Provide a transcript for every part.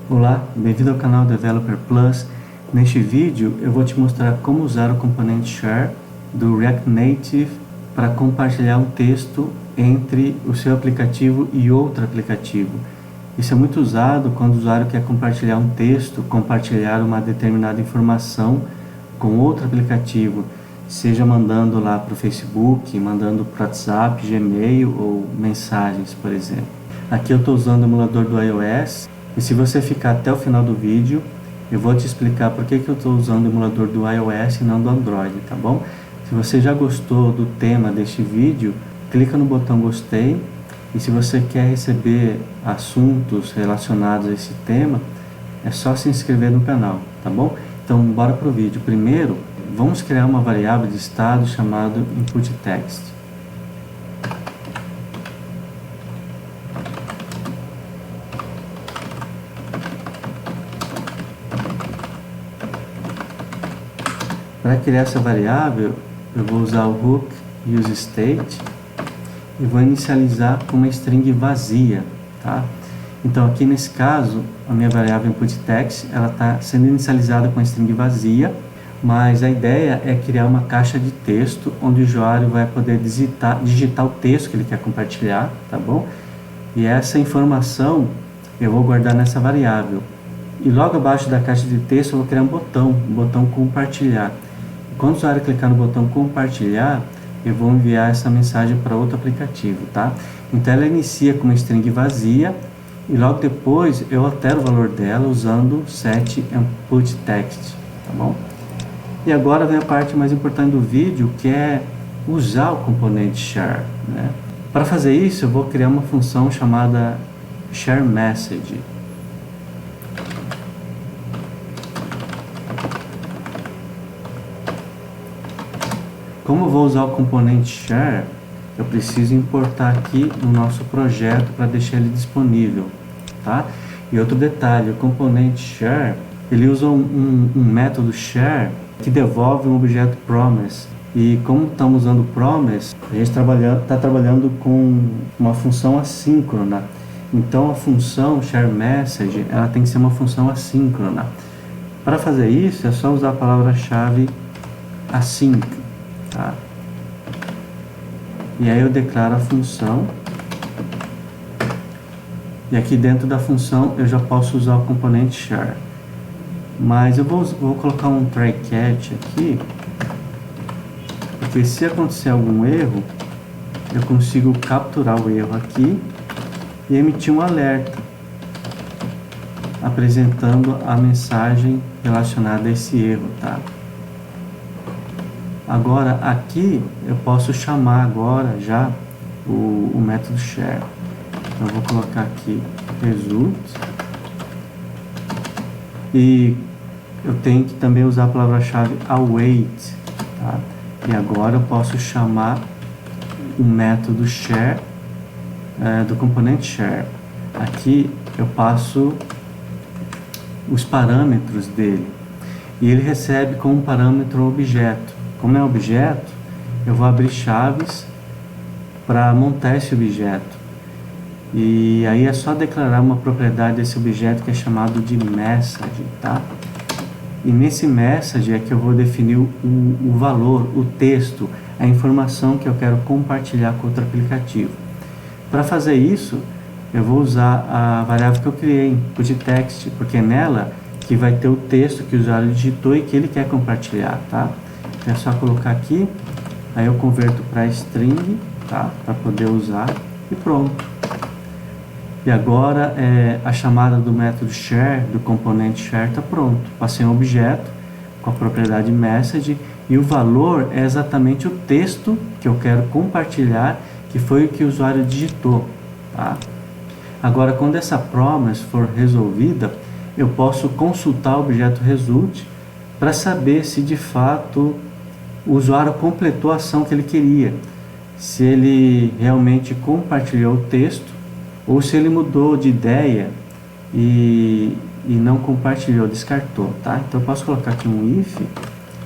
Olá, bem-vindo ao canal Developer Plus. Neste vídeo eu vou te mostrar como usar o componente Share do React Native para compartilhar um texto entre o seu aplicativo e outro aplicativo. Isso é muito usado quando o usuário quer compartilhar um texto, compartilhar uma determinada informação com outro aplicativo, seja mandando lá para o Facebook, mandando para o WhatsApp, Gmail ou mensagens, por exemplo. Aqui eu estou usando o emulador do iOS. E se você ficar até o final do vídeo, eu vou te explicar por que eu estou usando o emulador do iOS e não do Android, tá bom? Se você já gostou do tema deste vídeo, clica no botão gostei. E se você quer receber assuntos relacionados a esse tema, é só se inscrever no canal, tá bom? Então, bora pro vídeo. Primeiro, vamos criar uma variável de estado chamada input_text. Para criar essa variável, eu vou usar o hook useState e vou inicializar com uma string vazia, tá? Então aqui nesse caso, a minha variável input_text, ela está sendo inicializada com a string vazia, mas a ideia é criar uma caixa de texto onde o usuário vai poder digitar o texto que ele quer compartilhar, tá bom? E essa informação eu vou guardar nessa variável. E logo abaixo da caixa de texto eu vou criar um botão compartilhar. Quando o usuário clicar no botão compartilhar, eu vou enviar essa mensagem para outro aplicativo, tá? Então ela inicia com uma string vazia e logo depois eu altero o valor dela usando setInputText, tá bom? E agora vem a parte mais importante do vídeo, que é usar o componente Share, né? Para fazer isso eu vou criar uma função chamada ShareMessage. Como eu vou usar o componente Share, eu preciso importar aqui no nosso projeto para deixar ele disponível, tá? E outro detalhe, o componente Share, ele usa um método Share que devolve um objeto Promise. E como estamos usando Promise, a gente está trabalhando com uma função assíncrona. Então a função ShareMessage, ela tem que ser uma função assíncrona. Para fazer isso, é só usar a palavra-chave async. Tá? E aí eu declaro a função, e aqui dentro da função eu já posso usar o componente Share, mas eu vou colocar um try catch aqui, porque se acontecer algum erro eu consigo capturar o erro aqui e emitir um alerta apresentando a mensagem relacionada a esse erro, tá? Agora aqui eu posso chamar agora já o método share. Então eu vou colocar aqui result e eu tenho que também usar a palavra-chave await, tá? E agora eu posso chamar o método share do componente share. Aqui eu passo os parâmetros dele e ele recebe como parâmetro objeto. Como é objeto, eu vou abrir chaves para montar esse objeto. E aí é só declarar uma propriedade desse objeto que é chamado de message, tá? E nesse message é que eu vou definir o valor, o texto, a informação que eu quero compartilhar com outro aplicativo. Para fazer isso, eu vou usar a variável que eu criei, input_text, porque é nela que vai ter o texto que o usuário digitou e que ele quer compartilhar, tá? É só colocar aqui, aí eu converto para string, tá? Para poder usar e pronto. E agora a chamada do método share, do componente share, está pronto. Passei um objeto com a propriedade message e o valor é exatamente o texto que eu quero compartilhar, que foi o que o usuário digitou, tá? Agora, quando essa promise for resolvida, eu posso consultar o objeto result para saber se de fato o usuário completou a ação que ele queria, se ele realmente compartilhou o texto ou se ele mudou de ideia e não compartilhou, descartou, tá? Então eu posso colocar aqui um if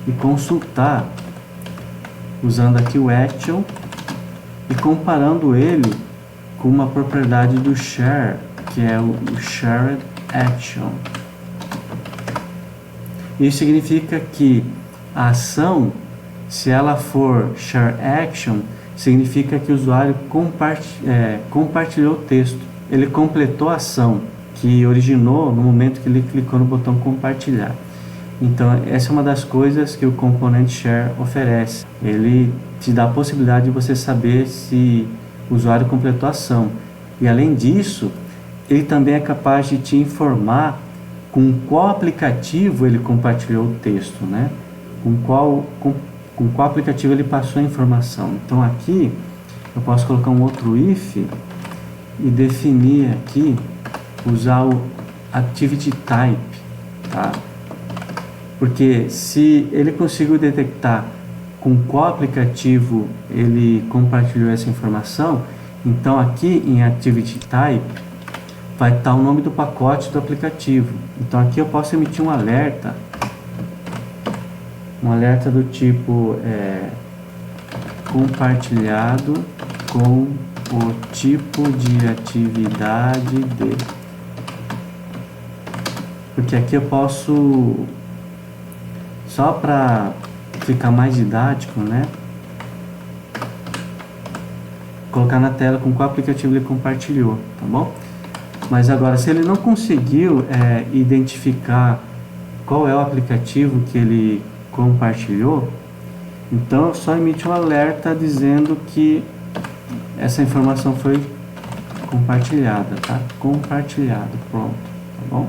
e consultar usando aqui o action e comparando ele com uma propriedade do share, que é o shared action. Isso significa que a ação, se ela for share action, significa que o usuário compartilhou o texto. Ele completou a ação que originou no momento que ele clicou no botão compartilhar. Então, essa é uma das coisas que o componente share oferece. Ele te dá a possibilidade de você saber se o usuário completou a ação. E além disso, ele também é capaz de te informar com qual aplicativo ele compartilhou o texto, né? Com qual aplicativo ele passou a informação. Então aqui eu posso colocar um outro if e definir aqui, usar o activity type, tá? Porque se ele conseguiu detectar com qual aplicativo ele compartilhou essa informação, então aqui em activity type vai estar o nome do pacote do aplicativo. Então aqui eu posso emitir um alerta do tipo compartilhado com o tipo de atividade de. Porque aqui eu posso, só para ficar mais didático, né, colocar na tela com qual aplicativo ele compartilhou, tá bom? Mas agora, se ele não conseguiu identificar qual é o aplicativo que ele compartilhou, então eu só emite um alerta dizendo que essa informação foi compartilhada, tá? Compartilhado, pronto, tá bom?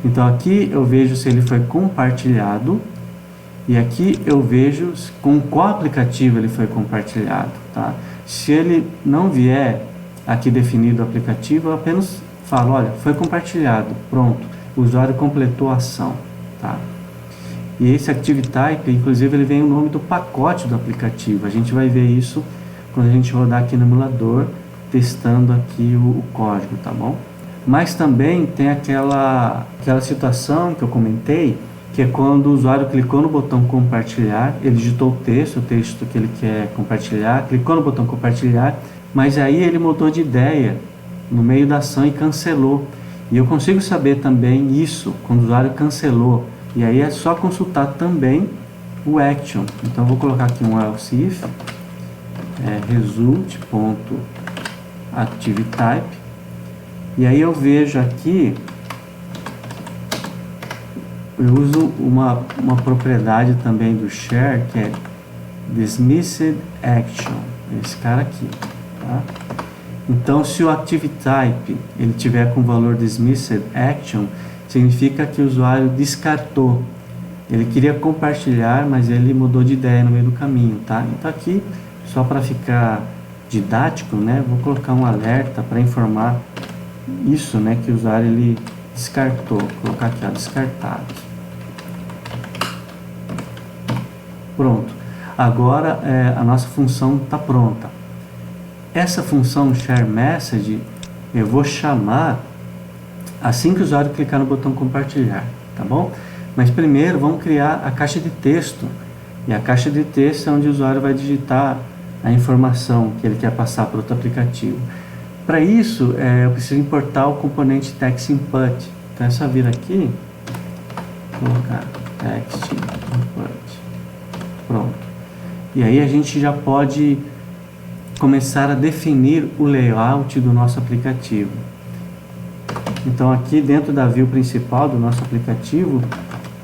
Então aqui eu vejo se ele foi compartilhado e aqui eu vejo com qual aplicativo ele foi compartilhado, tá? Se ele não vier aqui definido o aplicativo, eu apenas falo, olha, foi compartilhado, pronto, o usuário completou a ação, tá? E esse Active Type, inclusive, ele vem o nome do pacote do aplicativo. A gente vai ver isso quando a gente rodar aqui no emulador, testando aqui o código, tá bom? Mas também tem aquela situação que eu comentei, que é quando o usuário clicou no botão compartilhar, ele digitou o texto que ele quer compartilhar, clicou no botão compartilhar, mas aí ele mudou de ideia no meio da ação e cancelou. E eu consigo saber também isso, quando o usuário cancelou. E aí é só consultar também o action. Então eu vou colocar aqui um else if, result.activeType, e aí eu vejo aqui, eu uso uma propriedade também do share, que é dismissed action, esse cara aqui, tá? Então, se o ActiveType ele tiver com o valor dismissed action, significa que o usuário descartou. Ele queria compartilhar, mas ele mudou de ideia no meio do caminho, tá? Então aqui, só para ficar didático, né, vou colocar um alerta para informar isso, né, que o usuário ele descartou. Vou colocar aqui, ó, descartado. Pronto. Agora a nossa função está pronta. Essa função shareMessage eu vou chamar assim que o usuário clicar no botão compartilhar, tá bom? Mas primeiro vamos criar a caixa de texto. E a caixa de texto é onde o usuário vai digitar a informação que ele quer passar para outro aplicativo. Para isso, eu preciso importar o componente TextInput. Então é só vir aqui, colocar TextInput. Pronto. E aí a gente já pode começar a definir o layout do nosso aplicativo. Então aqui dentro da view principal do nosso aplicativo,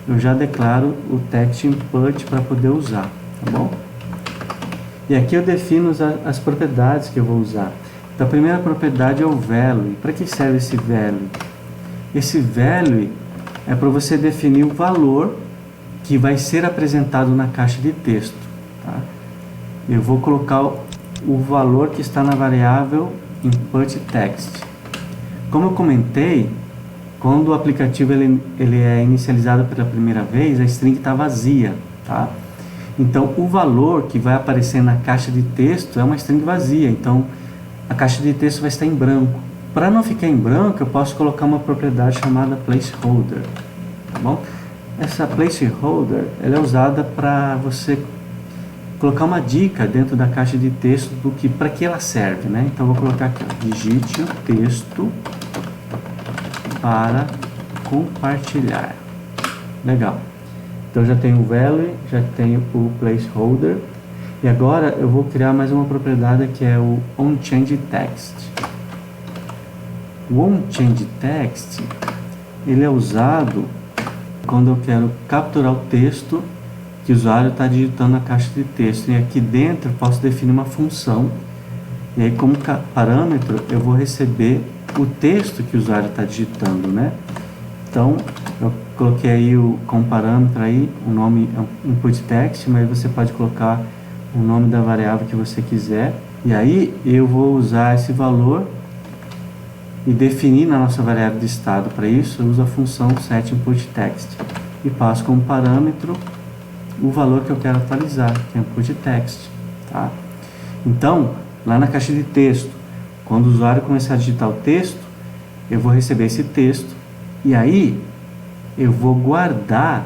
eu já declaro o TextInput para poder usar, tá bom? E aqui eu defino as propriedades que eu vou usar. Então a primeira propriedade é o value. Para que serve esse value? Esse value é para você definir o valor que vai ser apresentado na caixa de texto, tá? Eu vou colocar o valor que está na variável input text. Como eu comentei, quando o aplicativo ele é inicializado pela primeira vez, a string está vazia, tá? Então o valor que vai aparecer na caixa de texto é uma string vazia, então a caixa de texto vai estar em branco. Para não ficar em branco, eu posso colocar uma propriedade chamada placeholder, tá bom? Essa placeholder ela é usada para você colocar uma dica dentro da caixa de texto do que para que ela serve, né? Então eu vou colocar aqui, ó, digite o texto para compartilhar. Legal. Então já tenho o value, já tenho o placeholder. E agora eu vou criar mais uma propriedade que é o onChangeText. O onChangeText, ele é usado quando eu quero capturar o texto que o usuário está digitando na caixa de texto. E aqui dentro eu posso definir uma função. E aí como parâmetro eu vou receber o texto que o usuário está digitando, né? Então eu coloquei aí como parâmetro aí o nome input text, mas você pode colocar o nome da variável que você quiser. E aí eu vou usar esse valor e definir na nossa variável de estado. Para isso eu uso a função setInputText e passo como parâmetro o valor que eu quero atualizar, que é input text, tá? Então, lá na caixa de texto, quando o usuário começar a digitar o texto, eu vou receber esse texto e aí eu vou guardar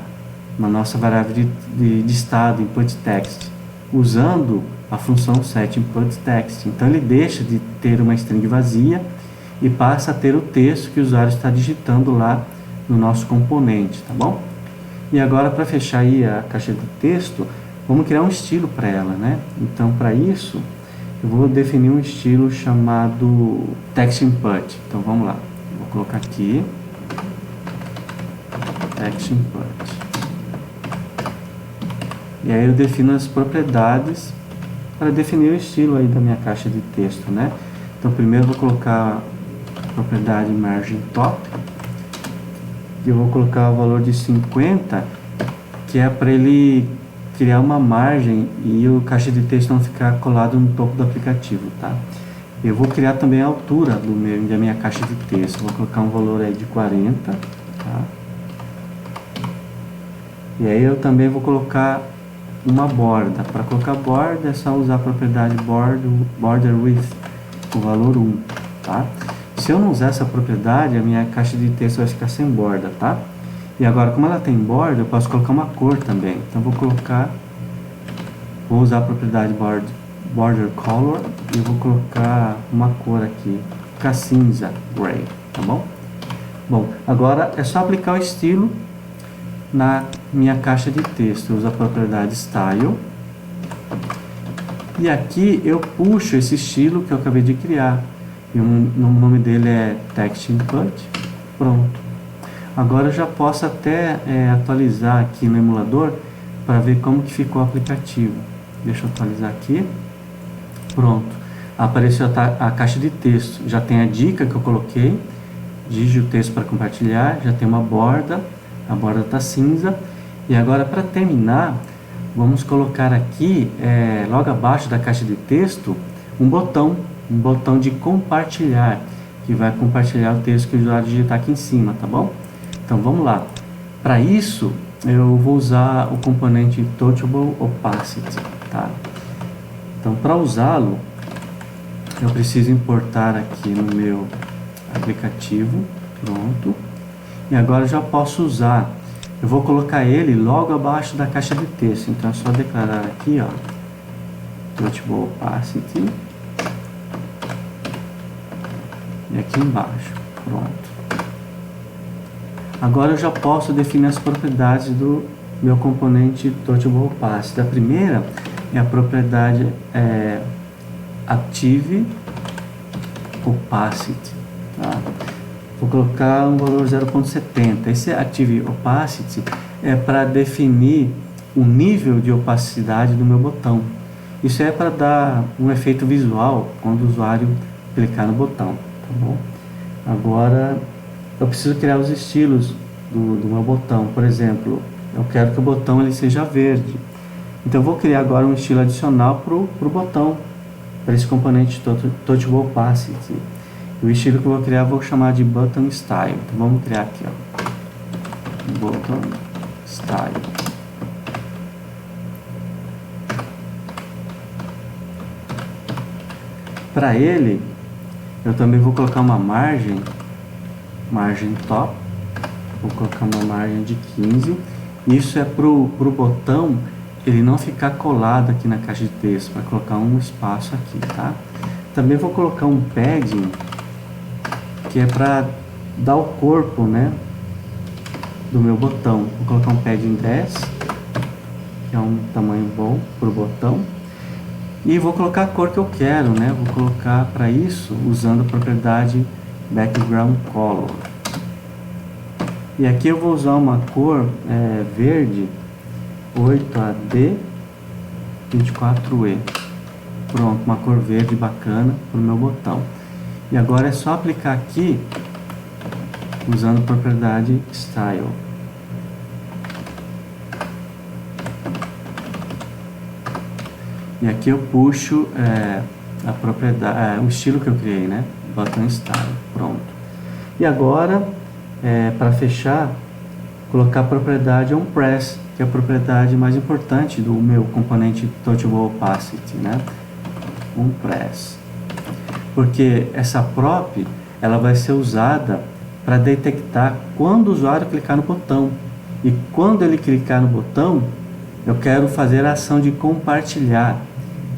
na nossa variável de estado input text usando a função setInputText. Então ele deixa de ter uma string vazia e passa a ter o texto que o usuário está digitando lá no nosso componente, tá bom? E agora, para fechar aí a caixa de texto, vamos criar um estilo para ela, né? Então, para isso, eu vou definir um estilo chamado TextInput. Então, vamos lá. Vou colocar aqui TextInput. E aí eu defino as propriedades para definir o estilo aí da minha caixa de texto, né? Então, primeiro eu vou colocar a propriedade margin top. E eu vou colocar o valor de 50, que é para ele criar uma margem e o caixa de texto não ficar colado no topo do aplicativo, tá? Eu vou criar também a altura da minha caixa de texto. Vou colocar um valor aí de 40, tá? E aí eu também vou colocar uma borda. Para colocar borda é só usar a propriedade border width, o valor 1, tá? Se eu não usar essa propriedade, a minha caixa de texto vai ficar sem borda, tá? E agora, como ela tem borda, eu posso colocar uma cor também. Então, vou usar a propriedade border color e vou colocar uma cor aqui, ficar cinza, gray, tá bom? Bom, agora é só aplicar o estilo na minha caixa de texto. Eu uso a propriedade style. E aqui eu puxo esse estilo que eu acabei de criar. E o nome dele é TextInput. Pronto. Agora eu já posso até atualizar aqui no emulador para ver como que ficou o aplicativo. Deixa eu atualizar aqui. Pronto. Apareceu a caixa de texto. Já tem a dica que eu coloquei. Digite o texto para compartilhar. Já tem uma borda. A borda está cinza. E agora, para terminar, vamos colocar aqui, logo abaixo da caixa de texto, um botão de compartilhar, que vai compartilhar o texto que o usuário digitar aqui em cima, tá bom? Então vamos lá. Para isso, eu vou usar o componente Touchable Opacity, tá? Então, para usá-lo, eu preciso importar aqui no meu aplicativo, pronto. E agora eu já posso usar. Eu vou colocar ele logo abaixo da caixa de texto. Então é só declarar aqui, ó, Touchable Opacity. E aqui embaixo, pronto. Agora eu já posso definir as propriedades do meu componente Touchable Opacity. A primeira é a propriedade Active Opacity, tá? Vou colocar um valor 0.70. Esse Active Opacity é para definir o nível de opacidade do meu botão. Isso é para dar um efeito visual quando o usuário clicar no botão, tá bom? Agora eu preciso criar os estilos do meu botão. Por exemplo, eu quero que o botão ele seja verde. Então eu vou criar agora um estilo adicional para o botão, para esse componente Touchable Opacity. O estilo que eu vou criar eu vou chamar de Button Style. Então vamos criar aqui, ó, Button Style. Para ele, eu também vou colocar uma margem top. Vou colocar uma margem de 15. Isso é pro botão ele não ficar colado aqui na caixa de texto, vai colocar um espaço aqui, tá? Também vou colocar um padding, que é para dar o corpo, né, do meu botão. Vou colocar um padding 10, que é um tamanho bom para o botão. E vou colocar a cor que eu quero, né? Vou colocar para isso usando a propriedade background color. E aqui eu vou usar uma cor verde 8AD24E. Pronto, uma cor verde bacana para o meu botão. E agora é só aplicar aqui usando a propriedade style. E aqui eu puxo a propriedade, o estilo que eu criei, né? Button style. Pronto. E agora, para fechar, colocar a propriedade onPress, que é a propriedade mais importante do meu componente Touchable Opacity, né? onPress. Porque essa prop, ela vai ser usada para detectar quando o usuário clicar no botão. E quando ele clicar no botão, eu quero fazer a ação de compartilhar.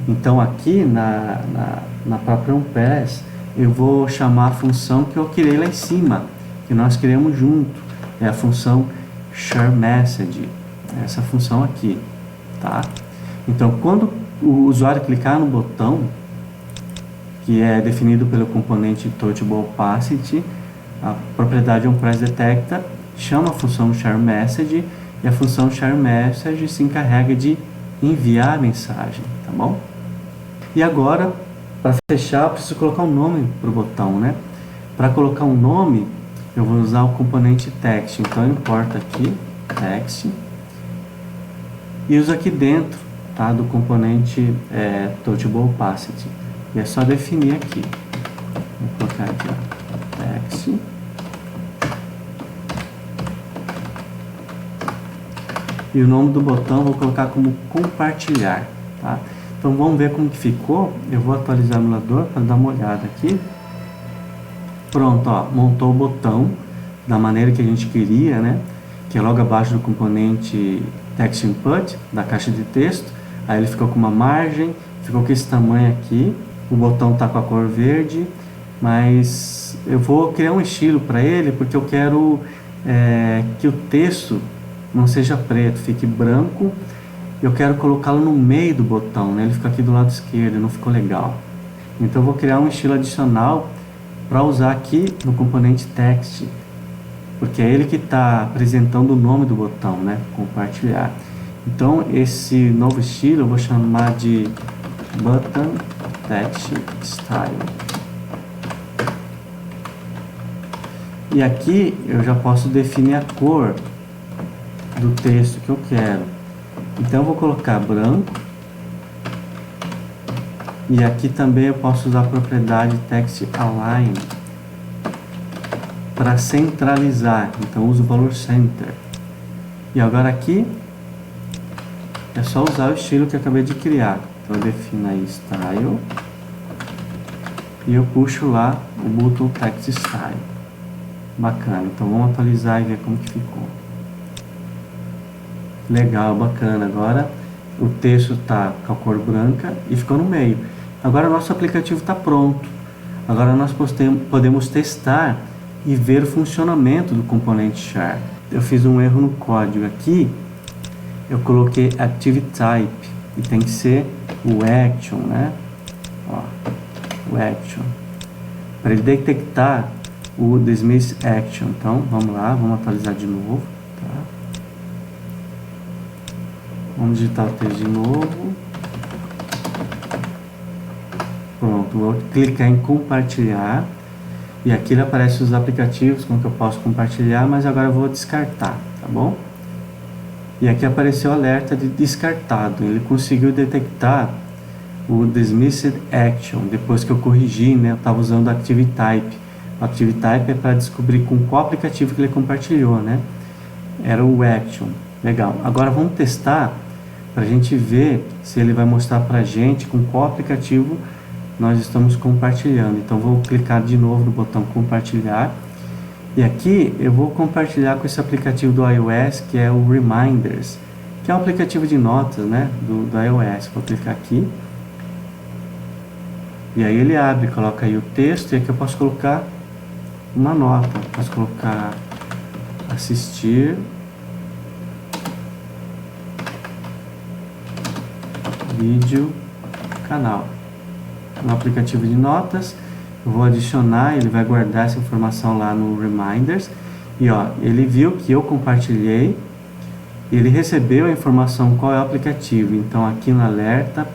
Então aqui na própria onPress, eu vou chamar a função que eu criei lá em cima, que nós criamos junto. É a função shareMessage, essa função aqui, tá? Então quando o usuário clicar no botão, que é definido pelo componente Touchable Opacity, a propriedade onPress detecta, chama a função shareMessage, e a função shareMessage se encarrega de enviar a mensagem, tá bom? E agora, para fechar, eu preciso colocar um nome para o botão, né? Para colocar um nome, eu vou usar o componente text. Então, eu importo aqui, text, e uso aqui dentro, tá, do componente Touchable Opacity. E é só definir aqui. Vou colocar aqui, ó, text. E o nome do botão eu vou colocar como compartilhar, tá? Então vamos ver como que ficou. Eu vou atualizar o emulador para dar uma olhada aqui. Pronto, ó, montou o botão da maneira que a gente queria, né? Que é logo abaixo do componente Text Input, da caixa de texto. Aí ele ficou com uma margem, ficou com esse tamanho aqui. O botão tá com a cor verde, mas eu vou criar um estilo para ele, porque eu quero que o texto não seja preto, fique branco. Eu quero colocá-lo no meio do botão, né? Ele fica aqui do lado esquerdo, não ficou legal. Então eu vou criar um estilo adicional para usar aqui no componente text, porque é ele que está apresentando o nome do botão, né? Compartilhar. Então esse novo estilo eu vou chamar de button text style. E aqui eu já posso definir a cor do texto que eu quero. Então eu vou colocar branco, e aqui também eu posso usar a propriedade text align para centralizar. Então uso o valor center. E agora aqui é só usar o estilo que eu acabei de criar. Então eu defino aí style e eu puxo lá o button text style. Bacana. Então vamos atualizar e ver como que ficou. Legal, bacana. Agora o texto está com a cor branca e ficou no meio. Agora nosso aplicativo está pronto. Agora nós podemos testar e ver o funcionamento do componente char. Eu fiz um erro no código aqui. Eu coloquei ActiveType e tem que ser o action, né? Ó, o action, para ele detectar o dismiss action. Então vamos lá, vamos atualizar de novo. Vamos digitar o texto de novo. Pronto, vou clicar em compartilhar. E aqui aparecem os aplicativos com que eu posso compartilhar, mas agora eu vou descartar, tá bom? E aqui apareceu o alerta de descartado. Ele conseguiu detectar o Dismissed Action, depois que eu corrigi, né? Eu estava usando o ActiveType. O ActiveType é para descobrir com qual aplicativo que ele compartilhou, né? Era o Action. Legal. Agora vamos testar para a gente ver se ele vai mostrar para a gente com qual aplicativo nós estamos compartilhando. Então vou clicar de novo no botão compartilhar. E aqui eu vou compartilhar com esse aplicativo do iOS, que é o Reminders, que é um aplicativo de notas, né, do iOS. Vou clicar aqui. E aí ele abre, coloca aí o texto, e aqui eu posso colocar uma nota. Posso colocar assistir vídeo canal. No aplicativo de notas, eu vou adicionar, ele vai guardar essa informação lá no Reminders. E ó, ele viu que eu compartilhei, ele recebeu a informação qual é o aplicativo. Então aqui no alerta,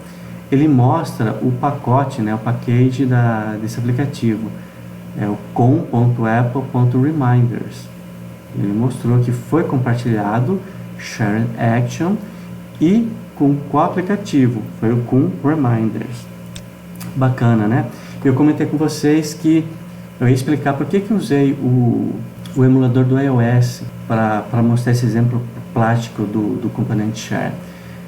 ele mostra o pacote, né, o package desse aplicativo. É o com.apple.reminders. Ele mostrou que foi compartilhado, Share Action, e com qual aplicativo? Foi o com Reminders. Bacana, né? Eu comentei com vocês que eu ia explicar por que eu usei o emulador do iOS para mostrar esse exemplo plástico do componente Share.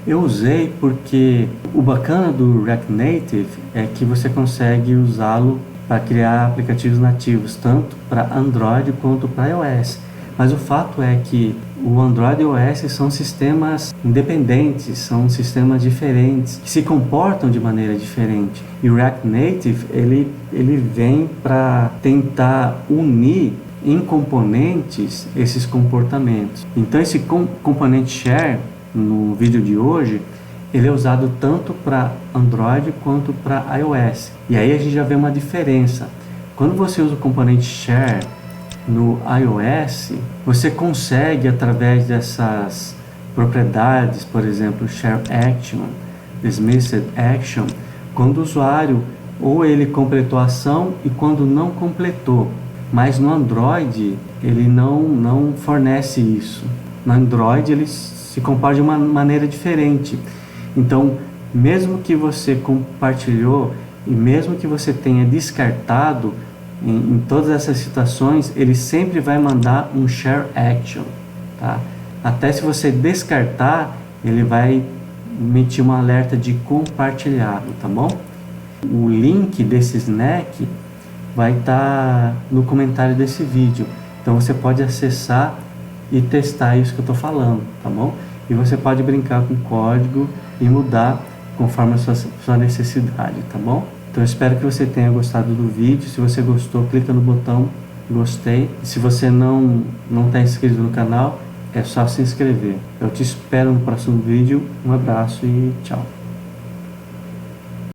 Eu usei porque o bacana do React Native é que você consegue usá-lo para criar aplicativos nativos, tanto para Android quanto para iOS. Mas o fato é que o Android e o iOS são sistemas independentes, são sistemas diferentes, que se comportam de maneira diferente. E o React Native, ele vem para tentar unir em componentes esses comportamentos. Então esse componente Share, no vídeo de hoje, ele é usado tanto para Android quanto para iOS. E aí a gente já vê uma diferença. Quando você usa o componente Share no iOS, você consegue, através dessas propriedades, por exemplo, Share Action, Dismissed Action, quando o usuário ou ele completou a ação e quando não completou. Mas no Android ele não fornece isso. No Android ele se comporta de uma maneira diferente. Então, mesmo que você compartilhou e mesmo que você tenha descartado, em todas essas situações, ele sempre vai mandar um Share Action, tá? Até se você descartar, ele vai emitir um alerta de compartilhado, tá bom? O link desse snack vai estar no comentário desse vídeo. Então você pode acessar e testar isso que eu estou falando, tá bom? E você pode brincar com o código e mudar conforme a sua necessidade, tá bom? Então eu espero que você tenha gostado do vídeo. Se você gostou, clica no botão gostei. E se você não está inscrito no canal, é só se inscrever. Eu te espero no próximo vídeo. Um abraço e tchau.